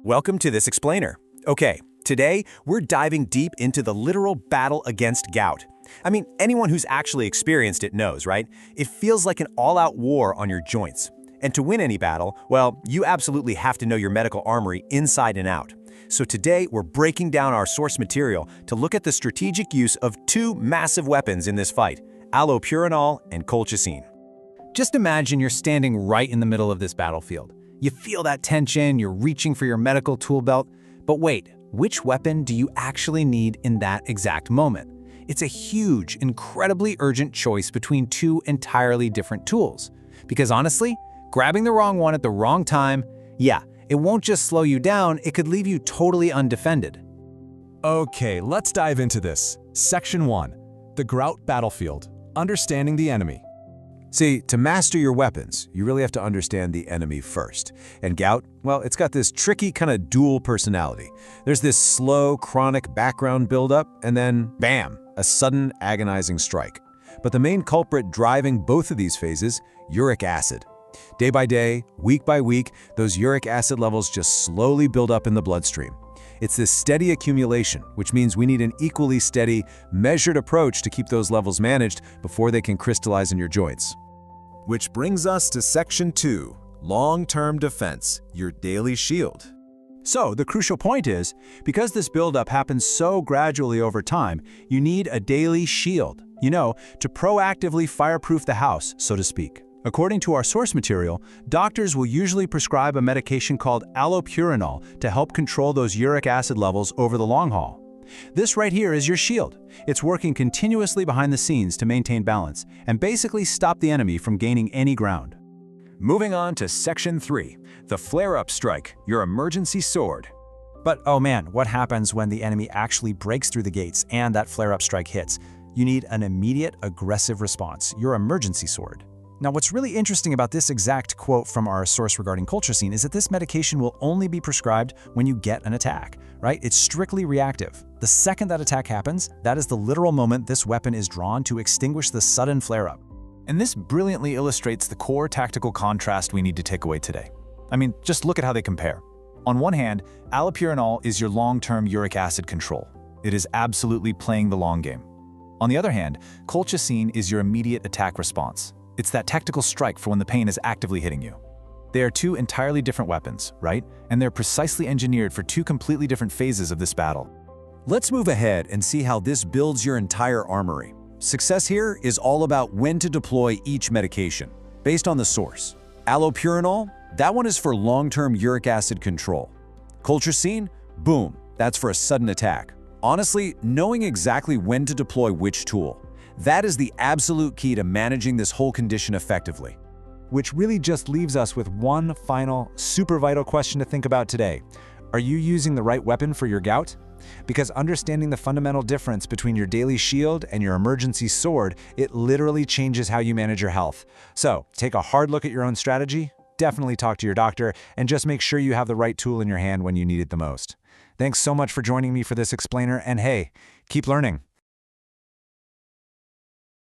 Welcome to this explainer. Okay, today we're diving deep into the literal battle against gout. I mean, anyone who's actually experienced it knows, right? It feels like an all-out war on your joints. And to win any battle, well, you absolutely have to know your medical armory inside and out. So today we're breaking down our source material to look at the strategic use of two massive weapons in this fight, allopurinol and colchicine. Just imagine you're standing right in the middle of this battlefield. You feel that tension, you're reaching for your medical tool belt. But wait, which weapon do you actually need in that exact moment? It's a huge, incredibly urgent choice between two entirely different tools. Because honestly, grabbing the wrong one at the wrong time, it won't just slow you down, it could leave you totally undefended. Okay, let's dive into this. Section 1. The Gout Battlefield. Understanding the enemy. See, to master your weapons, you really have to understand the enemy first. And gout, well, it's got this tricky kind of dual personality. There's this slow, chronic background buildup, and then, bam, a sudden, agonizing strike. But the main culprit driving both of these phases, uric acid. Day by day, week by week, those uric acid levels just slowly build up in the bloodstream. It's this steady accumulation, which means we need an equally steady, measured approach to keep those levels managed before they can crystallize in your joints. Which brings us to Section 2, Long-Term Defense, your daily shield. So the crucial point is, because this buildup happens so gradually over time, you need a daily shield, to proactively fireproof the house, so to speak. According to our source material, doctors will usually prescribe a medication called allopurinol to help control those uric acid levels over the long haul. This right here is your shield. It's working continuously behind the scenes to maintain balance and basically stop the enemy from gaining any ground. Moving on to Section 3, the flare-up strike, your emergency sword. But oh man, what happens when the enemy actually breaks through the gates and that flare-up strike hits? You need an immediate aggressive response, your emergency sword. Now, what's really interesting about this exact quote from our source regarding colchicine is that this medication will only be prescribed when you get an attack, right? It's strictly reactive. The second that attack happens, that is the literal moment this weapon is drawn to extinguish the sudden flare-up. And this brilliantly illustrates the core tactical contrast we need to take away today. I mean, just look at how they compare. On one hand, allopurinol is your long-term uric acid control. It is absolutely playing the long game. On the other hand, colchicine is your immediate attack response. It's that tactical strike for when the pain is actively hitting you. They are two entirely different weapons, right? And they're precisely engineered for two completely different phases of this battle. Let's move ahead and see how this builds your entire armory. Success here is all about when to deploy each medication. Based on the source, allopurinol, that one is for long-term uric acid control. Colchicine, boom, that's for a sudden attack. Honestly, knowing exactly when to deploy which tool, that is the absolute key to managing this whole condition effectively. Which really just leaves us with one final, super vital question to think about today. Are you using the right weapon for your gout? Because understanding the fundamental difference between your daily shield and your emergency sword, it literally changes how you manage your health. So, take a hard look at your own strategy, definitely talk to your doctor, and just make sure you have the right tool in your hand when you need it the most. Thanks so much for joining me for this explainer, and hey, keep learning.